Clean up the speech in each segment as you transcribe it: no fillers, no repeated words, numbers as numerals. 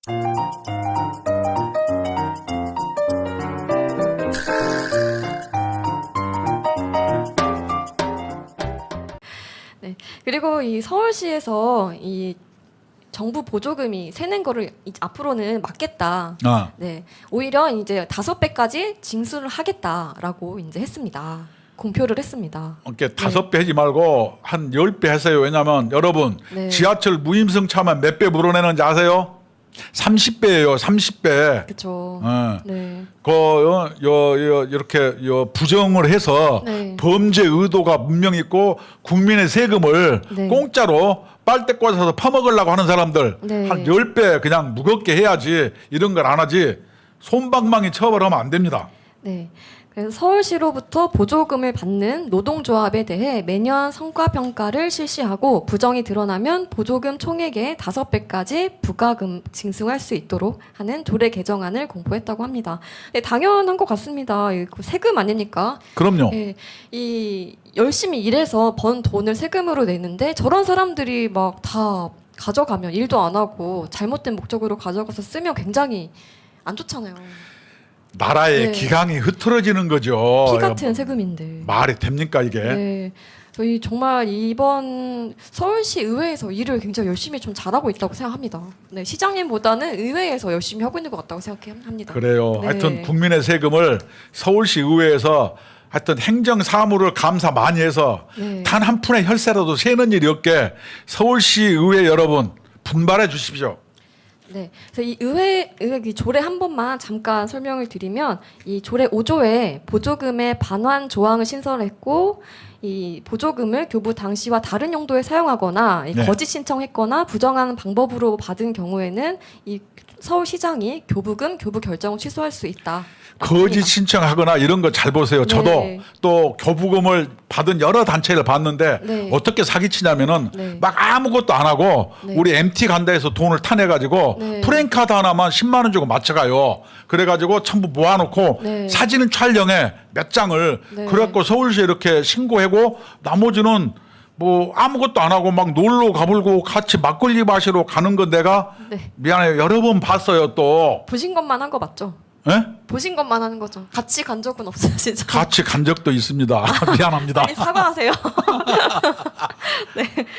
네. 그리고 이 서울시에서 이 정부 보조금이 새는 거를 앞으로는 막겠다. 네. 오히려 이제 5배까지 징수를 하겠다라고 이제 했습니다. 공표를 했습니다. 이렇게 5배 하지 말고 한 10배 하세요. 왜냐하면 여러분 네. 지하철 무임승 차만 몇 배 물어내는지 아세요? 30배예요. 30배. 그렇죠. 네. 이렇게 부정을 해서 네. 범죄 의도가 분명히 있고 국민의 세금을 네. 공짜로 빨대 꽂아서 퍼먹으려고 하는 사람들 네. 한 10배 그냥 무겁게 해야지 이런 걸 안 하지 솜방망이 처벌하면 안 됩니다. 네. 그래서 서울시로부터 보조금을 받는 노동조합에 대해 매년 성과평가를 실시하고 부정이 드러나면 보조금 총액의 5배까지 부과금 징수할 수 있도록 하는 조례 개정안을 공포했다고 합니다. 네, 당연한 것 같습니다. 이거 세금 아닙니까? 그럼요. 네, 이 열심히 일해서 번 돈을 세금으로 내는데 저런 사람들이 막 다 가져가면 일도 안 하고 잘못된 목적으로 가져가서 쓰면 굉장히 안 좋잖아요. 나라의 네. 기강이 흐트러지는 거죠. 피 같은 세금인데. 말이 됩니까 이게? 네. 저희 정말 이번 서울시 의회에서 일을 굉장히 열심히 좀 잘하고 있다고 생각합니다. 네, 시장님보다는 의회에서 열심히 하고 있는 것 같다고 생각합니다. 그래요. 네. 하여튼 국민의 세금을 서울시 의회에서 하여튼 행정 사무를 감사 많이 해서 네. 단 한 푼의 혈세라도 새는 일이 없게 서울시 의회 여러분 분발해 주십시오. 네. 그래서 이 의회 이 조례 한 번만 잠깐 설명을 드리면 이 조례 5조에 보조금의 반환 조항을 신설했고 이 보조금을 교부 당시와 다른 용도에 사용하거나 네. 거짓 신청했거나 부정한 방법으로 받은 경우에는 이 서울시장이 교부금 교부 결정을 취소할 수 있다. 거짓 신청하거나 이런 거 잘 보세요. 저도 네. 또 교부금을 받은 여러 단체를 봤는데 네. 어떻게 사기치냐면은 네. 막 아무것도 안 하고 네. 우리 MT 간다 해서 돈을 타내가지고 네. 프랜카드 하나만 10만 원 주고 맞춰가요. 그래가지고 전부 모아놓고 네. 사진 촬영해 몇 장을 네. 그래갖고 서울시에 이렇게 신고하고 나머지는 뭐 아무것도 안 하고 막 놀러 가불고 같이 막걸리 마시러 가는 건 내가 네. 미안해요. 여러 번 봤어요 또. 보신 것만 한 거 맞죠? 예? 보신 것만 하는 거죠. 같이 간 적은 없어요, 진짜. 같이 간 적도 있습니다. 미안합니다. 빨리 사과하세요.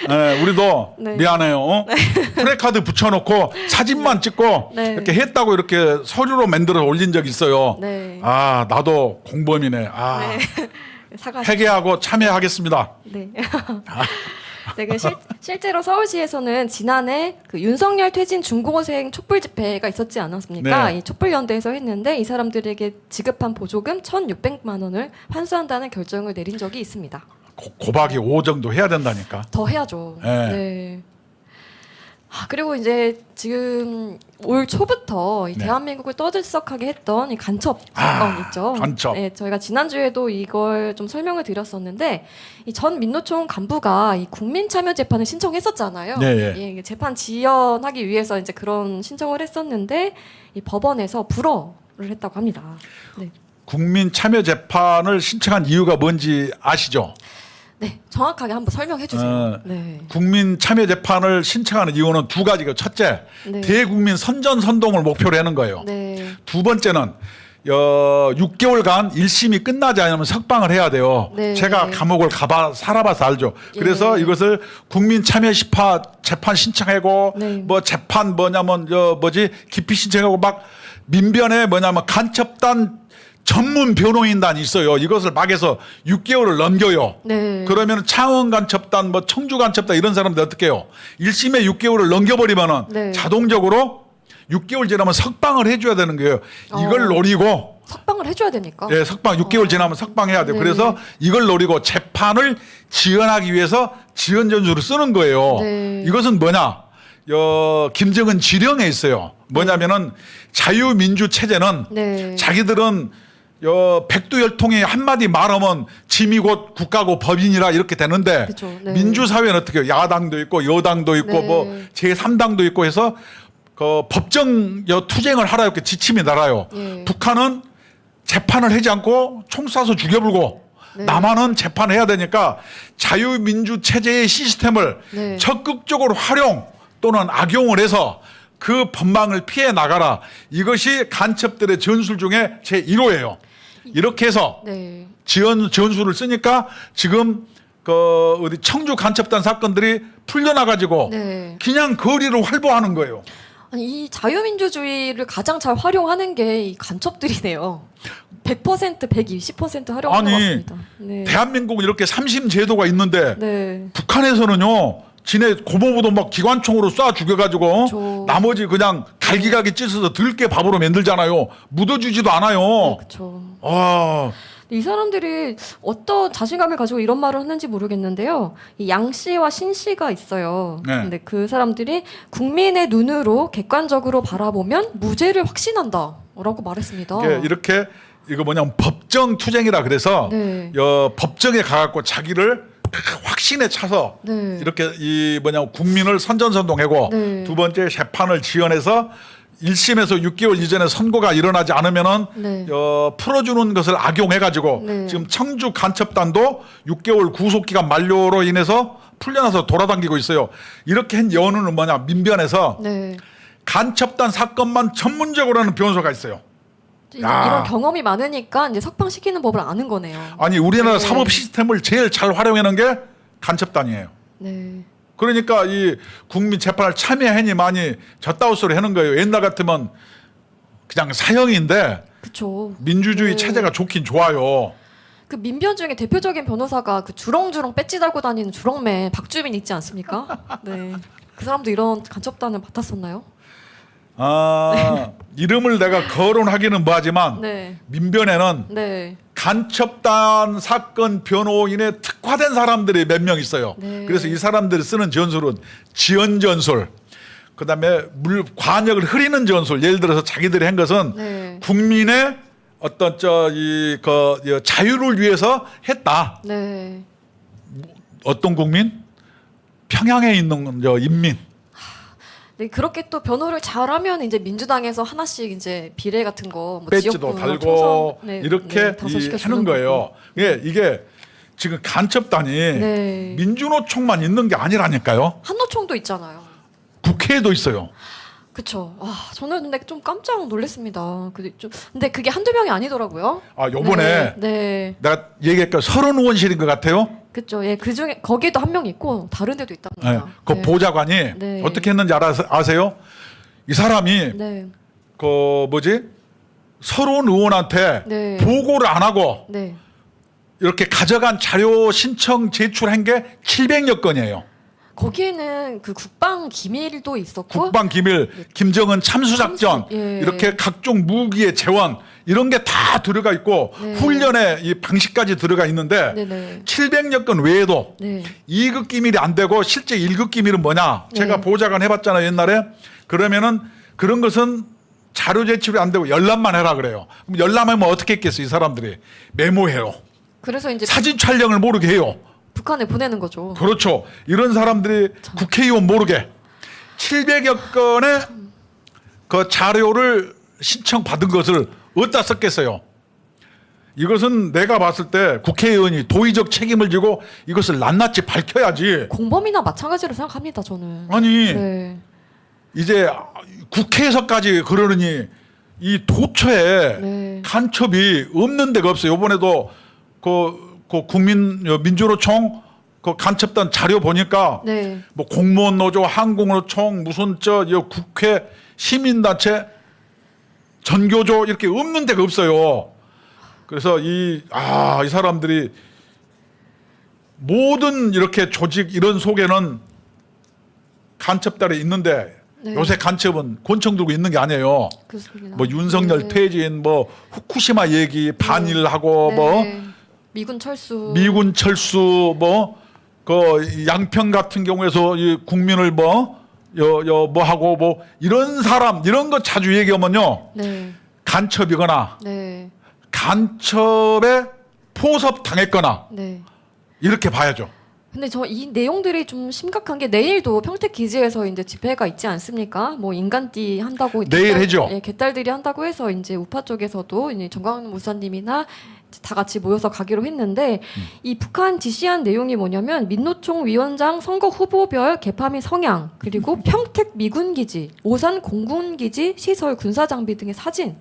네, 우리도 네. 미안해요. 프레카드 붙여놓고 사진만 찍고 네. 이렇게 했다고 이렇게 서류로 만들어 올린 적 있어요. 네. 아, 나도 공범이네. 아, 네. 사과하십시오. 회개하고 참여하겠습니다. 네. 네, 실제로 서울시에서는 지난해 그 윤석열 퇴진 중고생 촛불 집회가 있었지 않았습니까? 네. 이 촛불연대에서 했는데 이 사람들에게 지급한 보조금 1,600만 원을 환수한다는 결정을 내린 적이 있습니다. 고박이 5 정도 해야 된다니까. 더 해야죠. 네. 네. 아, 그리고 이제 지금 올 초부터 이 네. 대한민국을 떠들썩하게 했던 이 간첩 사건 있죠. 간첩. 네, 저희가 지난주에도 이걸 좀 설명을 드렸었는데 이 전 민노총 간부가 이 국민참여재판을 신청했었잖아요. 네, 예. 예, 재판 지연하기 위해서 이제 그런 신청을 했었는데 이 법원에서 불허를 했다고 합니다. 네. 국민 참여 재판을 신청한 이유가 뭔지 아시죠? 네, 정확하게 한번 설명해 주세요. 네. 국민 참여 재판을 신청하는 이유는 두 가지가 첫째, 네. 대국민 선전선동을 목표로 하는 거예요. 네. 두 번째는 6개월간 1심이 끝나지 않으면 석방을 해야 돼요. 네. 제가 감옥을 살아봐서 알죠. 그래서 예. 이것을 국민 참여 재판 신청하고 네. 뭐 재판 뭐냐면 기피 신청하고 막 민변에 뭐냐면 간첩단 전문 변호인단이 있어요. 이것을 막 해서 6개월을 넘겨요. 네. 그러면 창원 간첩단, 뭐 청주 간첩단 이런 사람들 어떻게 해요? 1심에 6개월을 넘겨버리면은 네. 자동적으로 6개월 지나면 석방을 해줘야 되는 거예요. 이걸 노리고 석방을 해줘야 되니까. 예, 석방 6개월 지나면 석방해야 돼요. 네. 그래서 이걸 노리고 재판을 지연하기 위해서 지연 전술을 쓰는 거예요. 네. 이것은 뭐냐? 김정은 지령에 있어요. 뭐냐면은 자유민주 체제는 네. 자기들은 백두열통이 한마디 말하면 짐이 곧 국가고 법인이라 이렇게 되는데 그쵸, 네. 민주사회는 어떻게 해요? 야당도 있고 여당도 있고 네. 뭐 제3당도 있고 해서 그 법정 투쟁을 하라 이렇게 지침이 날아요. 예. 북한은 재판을 하지 않고 총 쏴서 죽여불고 네. 남한은 재판을 해야 되니까 자유민주 체제의 시스템을 네. 적극적으로 활용 또는 악용을 해서 그 법망을 피해 나가라. 이것이 간첩들의 전술 중에 제 1호예요. 이렇게 해서 네. 전술을 쓰니까 지금 그 어디 청주 간첩단 사건들이 풀려나가지고 네. 그냥 거리를 활보하는 거예요. 아니, 이 자유민주주의를 가장 잘 활용하는 게 이 간첩들이네요. 100%, 120% 활용한 것 아니, 같습니다. 네. 대한민국은 이렇게 삼심 제도가 있는데 네. 북한에서는요. 지네 고모부도 막 기관총으로 쏴 죽여가지고 그쵸. 나머지 그냥 갈기갈기 찢어서 들깨 밥으로 만들잖아요. 묻어주지도 않아요. 그렇죠. 아, 이 사람들이 어떤 자신감을 가지고 이런 말을 하는지 모르겠는데요. 이 양 씨와 신 씨가 있어요. 네. 근데 그 사람들이 국민의 눈으로 객관적으로 바라보면 무죄를 확신한다라고 말했습니다. 이렇게 이거 뭐냐면 법정 투쟁이라 그래서 네. 법정에 가갖고 자기를 확신에 차서 네. 이렇게 이 뭐냐면 국민을 선전선동하고 네. 두 번째 재판을 지연해서 1심에서 6개월 이전에 선고가 일어나지 않으면은 네. 풀어주는 것을 악용해가지고 네. 지금 청주 간첩단도 6개월 구속기간 만료로 인해서 풀려나서 돌아다니고 있어요. 이렇게 한 연우는 뭐냐 민변에서 네. 간첩단 사건만 전문적으로 하는 변호사가 있어요. 이런 경험이 많으니까 이제 석방시키는 법을 아는 거네요. 아니 우리나라 네. 사법 시스템을 제일 잘 활용하는 게 간첩단이에요. 네. 그러니까 이 국민 재판을 참여하니 많이 졌다고 소리 하는 거예요. 옛날 같으면 그냥 사형인데 그렇죠. 민주주의 네. 체제가 좋긴 좋아요. 그 민변 중에 대표적인 변호사가 그 주렁주렁 배지 달고 다니는 주렁맨 박주민 있지 않습니까? 네. 그 사람도 이런 간첩단을 맡았었나요? 아, 이름을 내가 거론하기는 뭐하지만 네. 민변에는 네. 간첩단 사건 변호인에 특화된 사람들이 몇 명 있어요. 네. 그래서 이 사람들이 쓰는 전술은 지연 전술, 그다음에 관역을 흐리는 전술. 예를 들어서 자기들이 한 것은 네. 국민의 어떤 자유를 위해서 했다. 네. 어떤 국민? 평양에 있는 인민. 네, 그렇게 또 변호를 잘하면 이제 민주당에서 하나씩 이제 비례 같은 거, 뭐 배지도 지역구 달고 총선, 네, 이렇게 네, 당선시켜 주는 하는 거예요. 거고. 이게 지금 간첩단이 네. 민주노총만 있는 게 아니라니까요. 한노총도 있잖아요. 국회에도 있어요. 그렇죠. 아, 저는 근데 좀 깜짝 놀랐습니다. 근데 그게 한두 명이 아니더라고요. 아, 요번에 네. 내가 얘기했까 30의원실인 것 같아요. 그렇죠. 예, 그 중에 거기도 한 명 있고 다른 데도 네. 있답니다. 그 네. 보좌관이 네. 어떻게 했는지 아세요? 이 사람이 네. 서른 의원한테 네. 보고를 안 하고 네. 이렇게 가져간 자료 신청 제출한 게 700여 건이에요. 거기에는 그 국방 기밀도 있었고 국방 기밀, 김정은 참수 작전, 예. 이렇게 각종 무기의 재원 이런 게 다 들어가 있고 네. 훈련의 이 방식까지 들어가 있는데 네네. 700여 건 외에도 네. 2급 기밀이 안 되고 실제 1급 기밀은 뭐냐? 제가 네. 보좌관 해봤잖아요 옛날에. 그러면은 그런 것은 자료 제출이 안 되고 열람만 해라 그래요. 그럼 열람하면 어떻게 했겠어 이 사람들이 메모해요. 그래서 이제 사진 촬영을 모르게 해요. 북한에 보내는 거죠. 그렇죠. 이런 사람들이 국회의원 모르게 700여 건의 그 자료를 신청받은 것을 어디다 썼겠어요. 이것은 내가 봤을 때 국회의원이 도의적 책임을 지고 이것을 낱낱이 밝혀야지. 공범이나 마찬가지로 생각합니다. 저는. 아니 네. 이제 국회에서까지 그러느니 이 도처에 네. 간첩이 없는 데가 없어요. 이번에도 그 민주노총 그 간첩단 자료 보니까 네. 뭐 공무원 노조, 항공노총, 무슨 국회 시민단체, 전교조 이렇게 없는 데가 없어요. 그래서 이 사람들이 모든 이렇게 조직 이런 속에는 간첩단이 있는데 네. 요새 간첩은 권총 들고 있는 게 아니에요. 그렇습니다. 뭐 윤석열 네. 퇴진, 뭐 후쿠시마 얘기 반일하고 네. 뭐 미군 철수. 미군 철수 그 양평 같은 경우에서 이 국민을 뭐 하고 뭐 이런 사람 이런 거 자주 얘기하면요 네. 간첩이거나 네. 간첩에 포섭 당했거나 네. 이렇게 봐야죠. 근데 저 이 내용들이 좀 심각한 게 내일도 평택 기지에서 이제 집회가 있지 않습니까? 뭐 인간띠 한다고 내일 해죠. 예, 개딸들이 한다고 해서 이제 우파 쪽에서도 이제 정광훈 목사님이나 다 같이 모여서 가기로 했는데 이 북한 지시한 내용이 뭐냐면 민노총 위원장 선거 후보별 개파 및 성향 그리고 평택 미군기지, 오산 공군기지 시설 군사 장비 등의 사진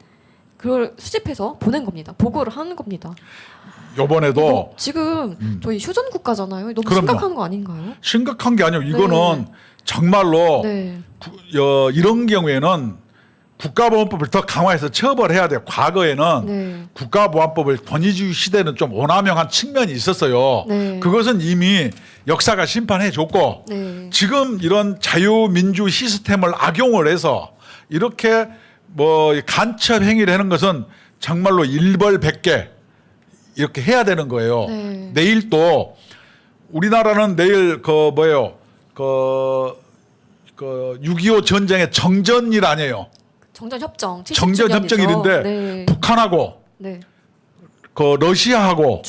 그걸 수집해서 보낸 겁니다. 보고를 하는 겁니다. 요번에도 지금 저희 휴전 국가잖아요. 너무 그럼요. 심각한 거 아닌가요? 심각한 게 아니고 이거는 정말로 네. 이런 경우에는 국가보안법을 더 강화해서 처벌해야 돼요. 과거에는 네. 국가보안법을 권위주의 시대는 좀 오남용한 측면이 있었어요. 네. 그것은 이미 역사가 심판해 줬고 네. 지금 이런 자유민주 시스템을 악용을 해서 이렇게 뭐 간첩 행위를 하는 것은 정말로 일벌백계 이렇게 해야 되는 거예요. 네. 내일 또 우리나라는 내일 그 뭐예요? 그 6.25 전쟁의 정전일 아니에요. 정전협정 70주년이죠. 정전협정일인데 네. 북한하고 네. 그 러시아하고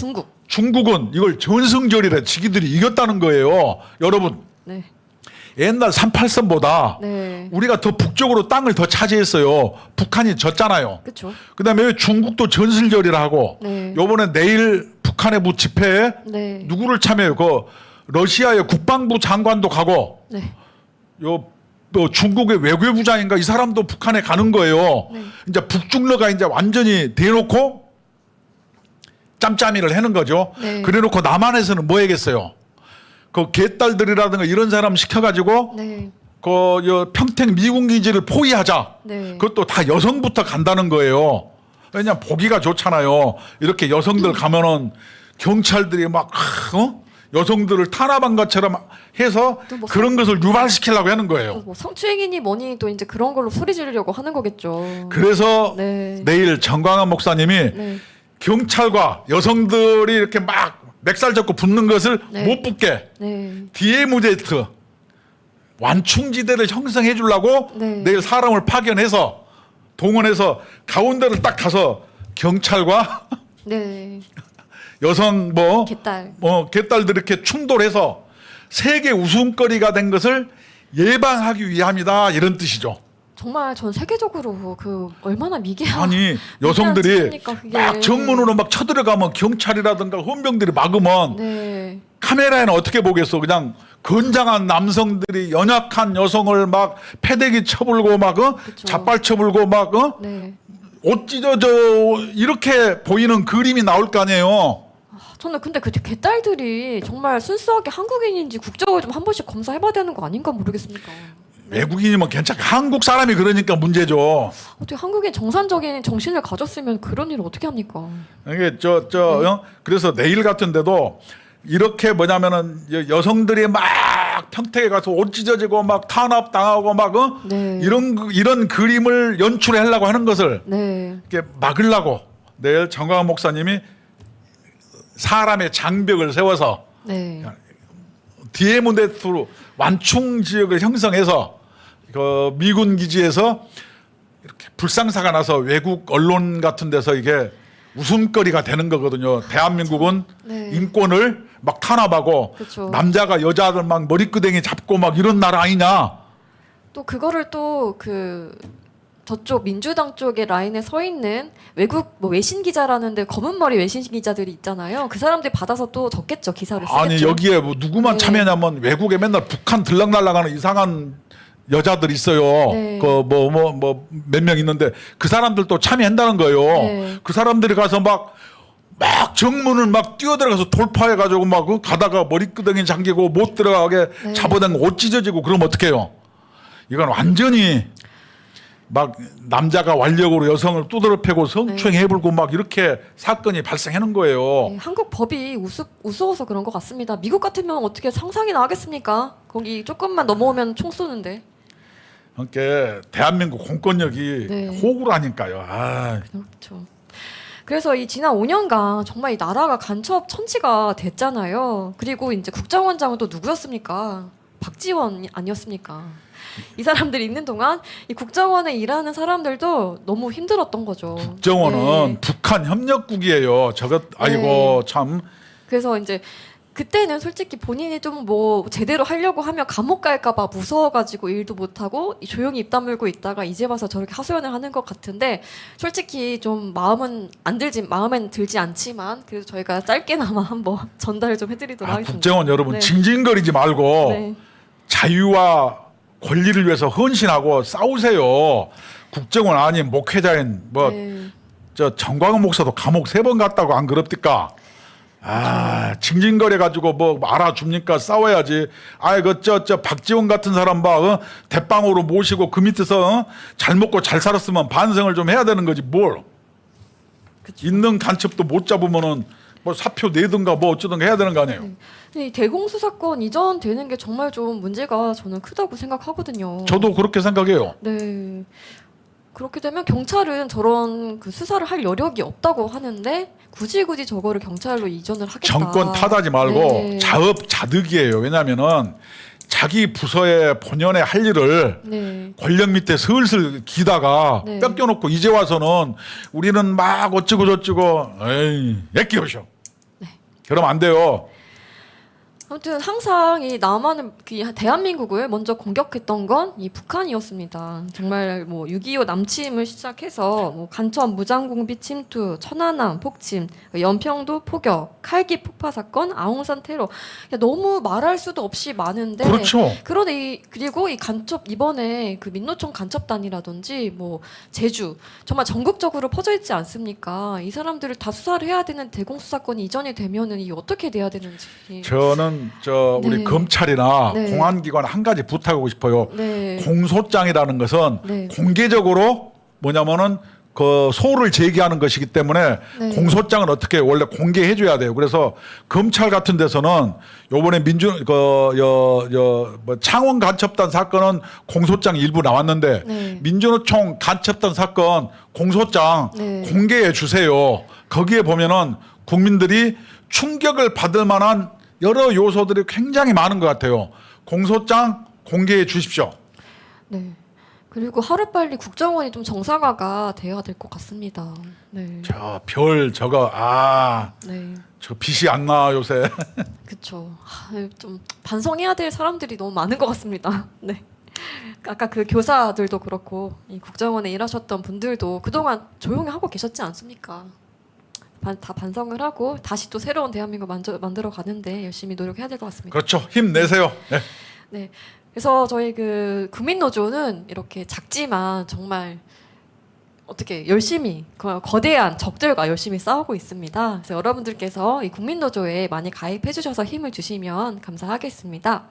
중국은 이걸 전승절이래. 지기들이 이겼다는 거예요. 여러분 네. 옛날 38선보다 네. 우리가 더 북쪽으로 땅을 더 차지했어요. 북한이 졌잖아요. 그렇죠. 그다음에 중국도 전승절이라 하고 네. 요번에 내일 북한의 집회에 네. 누구를 참여해요? 그 러시아의 국방부 장관도 가고 네. 뭐 중국의 외교부장인가 이 사람도 북한에 가는 거예요. 네. 이제 북중러가 이제 완전히 대놓고 짬짬이를 하는 거죠. 네. 그래놓고 남한에서는 뭐 하겠어요? 그 개딸들이라든가 이런 사람 시켜가지고 네. 그 평택 미군 기지를 포위하자. 네. 그것도 다 여성부터 간다는 거예요. 왜냐 보기가 좋잖아요. 이렇게 여성들 가면은 경찰들이 막 여성들을 탄압한 것처럼 해서 또뭐 그런 것을 유발시키려고 하는 거예요. 뭐 성추행이니 뭐니 또 이제 그런 걸로 소리 지르려고 하는 거겠죠. 그래서 네. 내일 정광훈 목사님이 네. 경찰과 여성들이 이렇게 막 멱살 잡고 붙는 것을 네. 못 붙게 네. 디에무제트 완충지대를 형성해 주려고 네. 내일 사람을 파견해서 동원해서 가운데를 딱 가서 경찰과 네. 여성 개딸. 개딸들 이렇게 충돌해서 세계 웃음거리가 된 것을 예방하기 위함이다 이런 뜻이죠. 정말 전 세계적으로 그 얼마나 미개한 아니 여성들이 짓입니까, 그게. 막 정문으로 막 쳐들어가면 경찰이라든가 헌병들이 막으면 네. 카메라에는 어떻게 보겠어? 그냥 건장한 남성들이 연약한 여성을 막 패대기 쳐불고 막 그쵸. 잡발 쳐불고 막 네. 옷 찢어져 이렇게 보이는 그림이 나올 거 아니에요. 저는 근데 그 개딸들이 정말 순수하게 한국인인지 국적을 좀 한 번씩 검사해봐야 되는 거 아닌가 모르겠습니까? 외국인이면 괜찮고 한국 사람이 그러니까 문제죠. 어떻게 한국인 정상적인 정신을 가졌으면 그런 일을 어떻게 합니까? 이게 네. 그래서 내일 같은데도 이렇게 뭐냐면은 여성들이 막 평택에 가서 옷 찢어지고 막 탄압 당하고 막 네. 이런 그림을 연출하려고 하는 것을 네. 이렇게 막으려고 내일 정광훈 목사님이 사람의 장벽을 세워서 네. 디에무네트로 완충 지역을 형성해서 그 미군 기지에서 이렇게 불상사가 나서 외국 언론 같은 데서 이게 웃음거리가 되는 거거든요. 대한민국은 네. 인권을 막 탄압하고 그쵸. 남자가 여자들 막 머리끄댕이 잡고 막 이런 나라 아니냐. 또 그거를 또 그 저쪽 민주당 쪽의 라인에 서 있는 외국 뭐 외신 기자라는데 검은 머리 외신 기자들이 있잖아요. 그 사람들이 받아서 또 적겠죠. 기사를 쓰겠죠. 아니 여기에 뭐 누구만 네. 참여냐면 외국에 맨날 북한 들락날락하는 이상한 여자들 있어요. 네. 그 뭐 몇 명 있는데 그 사람들도 참여한다는 거예요. 네. 그 사람들이 가서 막 정문을 막 뛰어들어가서 돌파해가지고 막 가다가 머리끄덩이 잠기고 못 들어가게 네. 잡아당기고 옷 찢어지고 그러면 어떡해요? 이건 완전히 막 남자가 완력으로 여성을 두드러 패고 성추행해불고 막 이렇게 사건이 발생하는 거예요. 네, 한국 법이 우스워서 그런 것 같습니다. 미국 같으면 어떻게 상상이 나겠습니까? 거기 조금만 넘어오면 총 쏘는데. 그러니까 대한민국 공권력이 네. 호구라니까요. 아, 그렇죠. 그래서 이 지난 5년간 정말 이 나라가 간첩 천지가 됐잖아요. 그리고 이제 국정원장은 또 누구였습니까? 박지원 아니었습니까? 이 사람들이 있는 동안 이 국정원에 일하는 사람들도 너무 힘들었던 거죠. 국정원은 네. 북한 협력국이에요. 저것 아이고 참. 그래서 이제 그때는 솔직히 본인이 좀 뭐 제대로 하려고 하면 감옥 갈까봐 무서워가지고 일도 못하고 조용히 입 다물고 있다가 이제 와서 저렇게 하소연을 하는 것 같은데 솔직히 좀 마음엔 들지 않지만 그래도 저희가 짧게나마 한번 전달을 좀 해드리도록 하겠습니다. 국정원 여러분 네. 징징거리지 말고 네. 자유와 권리를 위해서 헌신하고 싸우세요. 국정원 아닌 목회자인 뭐 저 네. 정광훈 목사도 감옥 3번 갔다고 안 그럽니까? 징징거려 가지고 뭐 알아줍니까? 싸워야지. 저 박지원 같은 사람 봐. 대빵으로 모시고 그 밑에서 잘 먹고 잘 살았으면 반성을 좀 해야 되는 거지 뭘. 그쵸. 있는 간첩도 못 잡으면은 뭐 사표 내든가 뭐 어쩌든가 해야 되는 거 아니에요. 이 대공수 사건 이전 되는 게 정말 좀 문제가 저는 크다고 생각하거든요. 저도 그렇게 생각해요. 네. 그렇게 되면 경찰은 저런 그 수사를 할 여력이 없다고 하는데 굳이 저거를 경찰로 이전을 하겠다. 정권 탓하지 말고 네. 자업자득이에요. 왜냐하면은 자기 부서의 본연의 할 일을 네. 권력 밑에 슬슬 기다가 네. 뺏겨놓고 이제 와서는 우리는 막 어쩌고 저쩌고 에이 애끼오셔. 네. 그러면 안 돼요. 아무튼 항상 이 남한을 대한민국을 먼저 공격했던 건 이 북한이었습니다. 정말 뭐 6.25 남침을 시작해서 뭐 간첩 무장공비 침투, 천안함 폭침, 연평도 포격, 칼기 폭파 사건, 아웅산 테러. 너무 말할 수도 없이 많은데. 그렇죠. 그리고 이 간첩 이번에 그 민노총 간첩단이라든지 뭐 제주 정말 전국적으로 퍼져 있지 않습니까? 이 사람들을 다 수사를 해야 되는 대공수 사건이 이전이 되면은 이 어떻게 돼야 되는지. 저는 우리 네. 검찰이나 네. 공안기관 한 가지 부탁하고 싶어요. 네. 공소장이라는 것은 네. 공개적으로 뭐냐면은 그 소를 제기하는 것이기 때문에 네. 공소장은 어떻게 원래 공개해 줘야 돼요. 그래서 검찰 같은 데서는 요번에 뭐 창원 간첩단 사건은 공소장 일부 나왔는데 네. 민주노총 간첩단 사건 공소장 네. 공개해 주세요. 거기에 보면은 국민들이 충격을 받을 만한 여러 요소들이 굉장히 많은 것 같아요. 공소장 공개해 주십시오. 네. 그리고 하루빨리 국정원이 좀 정상화가 돼야 될 것 같습니다. 네. 저 별 저거 네. 저 빛이 안 나 요새. 그쵸. 좀 반성해야 될 사람들이 너무 많은 것 같습니다. 네. 아까 그 교사들도 그렇고 이 국정원에 일하셨던 분들도 그동안 조용히 하고 계셨지 않습니까? 다 반성을 하고 다시 또 새로운 대한민국 만들어 가는데 열심히 노력해야 될 것 같습니다. 그렇죠. 힘내세요. 네. 네. 그래서 저희 그 국민노조는 이렇게 작지만 정말 어떻게 열심히 거대한 적들과 열심히 싸우고 있습니다. 그래서 여러분들께서 이 국민노조에 많이 가입해 주셔서 힘을 주시면 감사하겠습니다.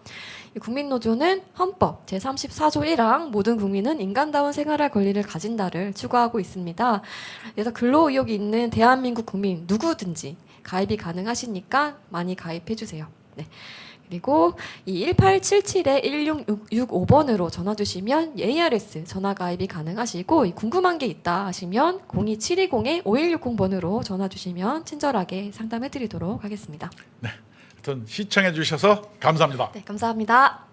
이 국민노조는 헌법 제34조 1항 모든 국민은 인간다운 생활할 권리를 가진다를 추구하고 있습니다. 그래서 근로 의욕이 있는 대한민국 국민 누구든지 가입이 가능하시니까 많이 가입해 주세요. 네. 그리고 이 1877-1665번으로 전화 주시면 ARS 전화 가입이 가능하시고 궁금한 게 있다 하시면 02720-5160번으로 전화 주시면 친절하게 상담해 드리도록 하겠습니다. 하여튼 시청해 주셔서 감사합니다. 네, 감사합니다.